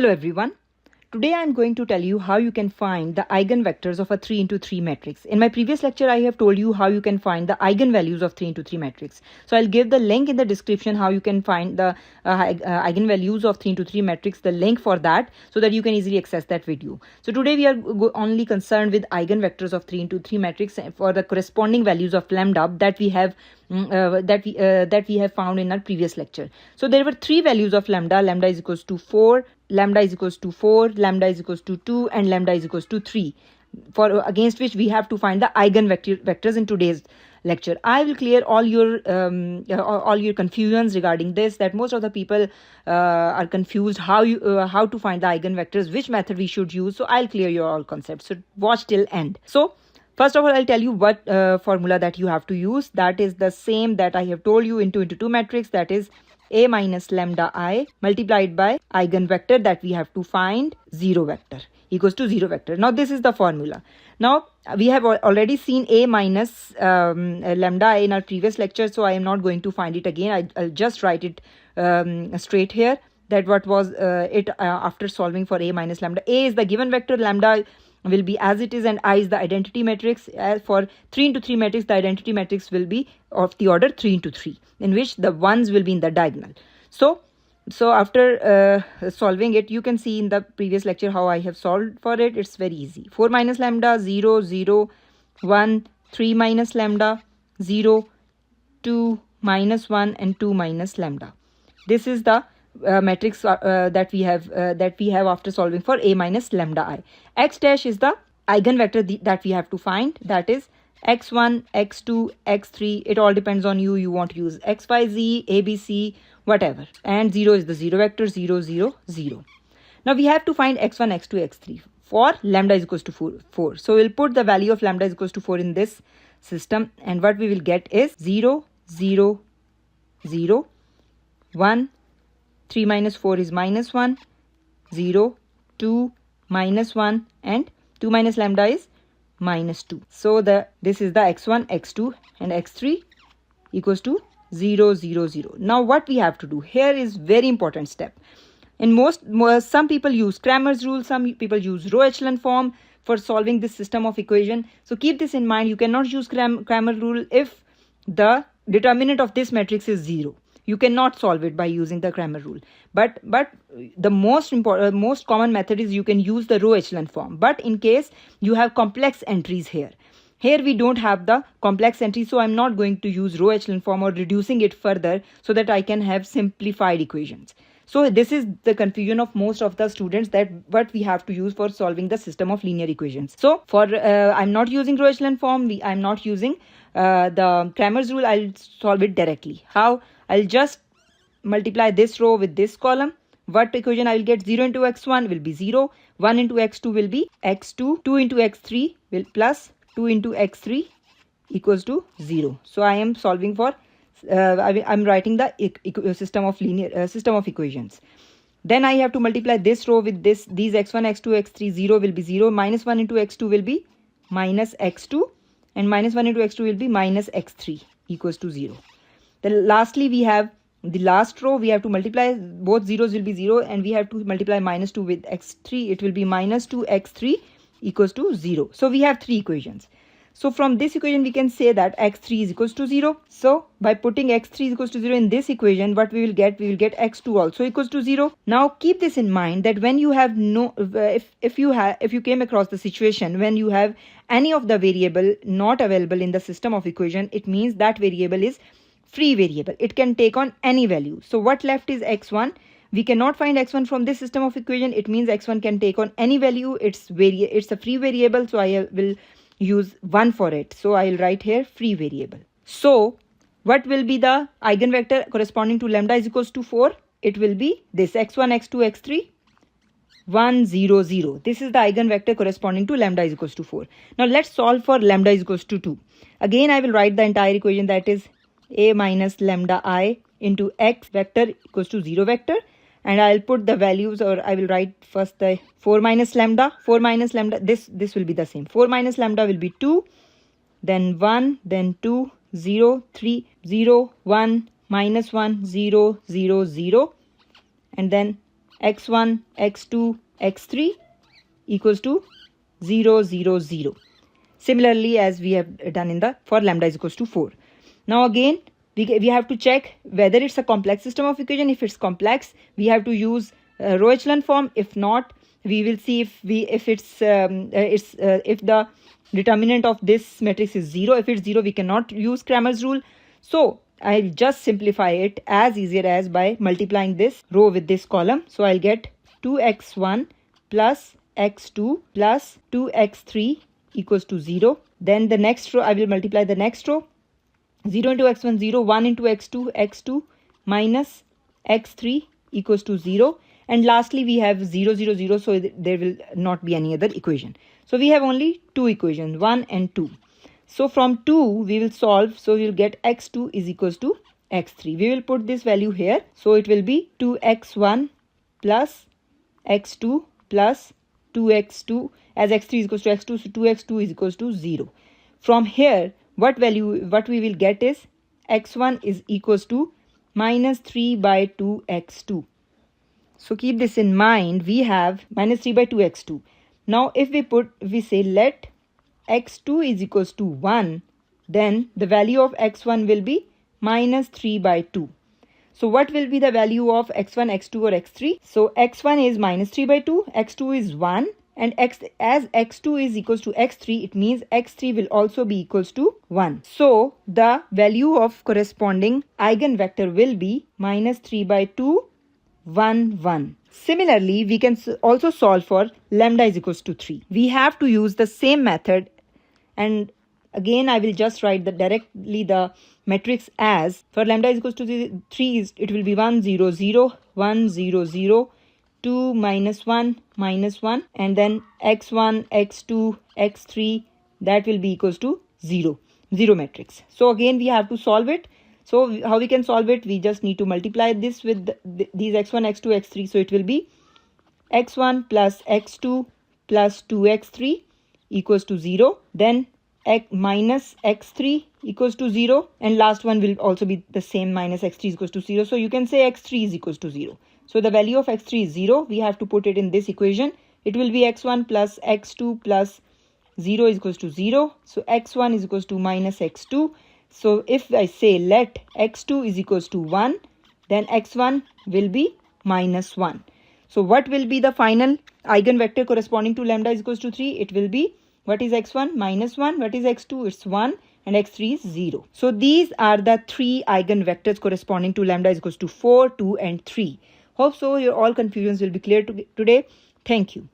Hello everyone. Today I am going to tell you how you can find the eigenvectors of a 3 into 3 matrix. In my previous lecture I have told you how you can find the eigenvalues of 3 into 3 matrix. So I'll give the link in the description how you can find the eigenvalues of 3 into 3 matrix, the link for that, so that you can easily access that video. So today we are only concerned with eigenvectors of 3 into 3 matrix for the corresponding values of lambda that we have found in our previous lecture. So there were three values of lambda. Lambda is equals to 4, lambda is equals to 4, lambda is equals to 2, and lambda is equals to 3, for against which we have to find the eigenvectors in today's lecture. I will clear all your confusions regarding this, that most of the people are confused how to find the eigenvectors, which method we should use. So I'll clear your all concepts. So watch till end. So first of all, I'll tell you what formula that you have to use. That is the same that I have told you in 2 into 2 matrix. That is A minus lambda I multiplied by eigenvector that we have to find 0 vector equals to 0 vector. Now this is the formula. Now we have already seen A minus lambda I in our previous lecture, so I am not going to find it again. I'll just write it straight here, that what was it after solving for A minus lambda. A is the given vector, lambda will be as it is, and I is the identity matrix. For 3 into 3 matrix, the identity matrix will be of the order 3 into 3, in which the ones will be in the diagonal. So after solving it, you can see in the previous lecture how I have solved for it. It's very easy. 4 minus lambda, 0, 0, 1, 3 minus lambda, 0, 2 minus 1, and 2 minus lambda. This is the matrix that we have after solving for A minus lambda I. X dash is the eigenvector that we have to find. That is x1, x2, x3. It all depends on you. You want to use x, y, z, a, b, c, whatever. And 0 is the 0 vector, 0, 0, 0. Now we have to find x1, x2, x3 for lambda is equals to 4. So we'll put the value of lambda is equals to 4 in this system, and what we will get is 0, 0, 0, 1, 3 minus 4 is minus 1, 0, 2, minus 1, and 2 minus lambda is minus 2. So this is the x1, x2, and x3 equals to 0, 0, 0. Now what we have to do here is very important step. In some people use Cramer's rule, some people use row echelon form for solving this system of equation. So keep this in mind. You cannot use Cramer rule if the determinant of this matrix is 0. You cannot solve it by using the Cramer rule. But the most common method is you can use the row echelon form. But in case you have complex entries here we don't have the complex entry, so I'm not going to use row echelon form or reducing it further so that I can have simplified equations. So this is the confusion of most of the students, that what we have to use for solving the system of linear equations. So for I'm not using row echelon form. I'm not using the Cramer's rule. I'll solve it directly. How? I'll just multiply this row with this column. What equation I will get? 0 into x1 will be 0. 1 into x2 will be x2. 2 into x3 will plus 2 into x3 equals to 0. So I am solving for I'm writing the system of equations. Then I have to multiply this row with these x1, x2, x3. 0 will be 0. Minus 1 into x2 will be minus x2. And minus 1 into x2 will be minus x3 equals to 0. Then lastly we have the last row. We have to multiply, both zeros will be 0, and we have to multiply minus 2 with x3. It will be minus 2x3 equals to 0. So we have three equations. So from this equation we can say that x3 is equals to 0. So by putting x3 is equals to 0 in this equation, what we will get x2 also equals to 0. Now keep this in mind, that when you have if you came across the situation when you have any of the variable not available in the system of equation, it means that variable is free variable. It can take on any value. So what left is x1. We cannot find x1 from this system of equation. It means x1 can take on any value. It's a free variable, so I will use 1 for it. So I will write here free variable. So what will be the eigenvector corresponding to lambda is equals to 4? It will be this x1, x2, x3, 1, 0, 0. This is the eigenvector corresponding to lambda is equals to 4. Now let's solve for lambda is equals to 2. Again I will write the entire equation, that is A minus lambda I into x vector equals to 0 vector, and I'll put the values, or I will write first the 4 minus lambda. This will be the same. 4 minus lambda will be 2, then 1, then 2, 0, 3, 0, 1, minus 1, 0, 0, 0, and then x1, x2, x3 equals to 0, 0, 0. Similarly as we have done in the for lambda is equals to 4. Now again we have to check whether it's a complex system of equation. If it's complex, we have to use row echelon form. If not, we will see if the determinant of this matrix is 0. If it's 0, we cannot use Cramer's rule. So I'll just simplify it as easier as by multiplying this row with this column. So I'll get 2x1 plus x2 plus 2x3 equals to 0. Then the next row, I will multiply the next row. 0 into x1, 0, 1 into x2, x2 minus x3 equals to 0. And lastly, we have 0, 0, 0, so there will not be any other equation. So we have only two equations, 1 and 2. So from 2, we will solve. So we will get x2 is equals to x3. We will put this value here. So it will be 2x1 plus x2 plus 2x2, as x3 is equals to x2, so 2x2 is equals to 0. From here, what we will get is x1 is equals to minus 3 by 2x2. So keep this in mind. We have minus 3 by 2x2. Now if we say let x2 is equals to 1, then the value of x1 will be minus 3 by 2. So what will be the value of x1, x2 or x3? So x1 is minus 3 by 2, x2 is 1, and as x2 is equals to x3, it means x3 will also be equals to 1. So the value of corresponding eigenvector will be minus 3 by 2, 1, 1. Similarly, we can also solve for lambda is equals to 3. We have to use the same method, and again I will just write directly the matrix as for lambda is equals to 3 it will be 1, 0, 0, 1, 0, 0, 2, minus 1, minus 1, and then x1, x2, x3, that will be equals to 0, 0 matrix. So again we have to solve it. So how we can solve it? We just need to multiply this with these x1, x2, x3. So it will be x1 plus x2 plus 2x3 equals to 0. Then minus x3 equals to 0. And last one will also be the same, minus x3 equals to 0. So you can say x3 is equals to 0. So the value of x3 is 0. We have to put it in this equation. It will be x1 plus x2 plus 0 is equals to 0. So x1 is equals to minus x2. So if I say let x2 is equals to 1, then x1 will be minus 1. So what will be the final eigenvector corresponding to lambda is equals to 3? It will be, what is x1? Minus 1. What is x2? It's 1. And x3 is 0. So these are the three eigenvectors corresponding to lambda is equals to 4, 2 and 3. Hope so your all confusions will be clear today. Thank you.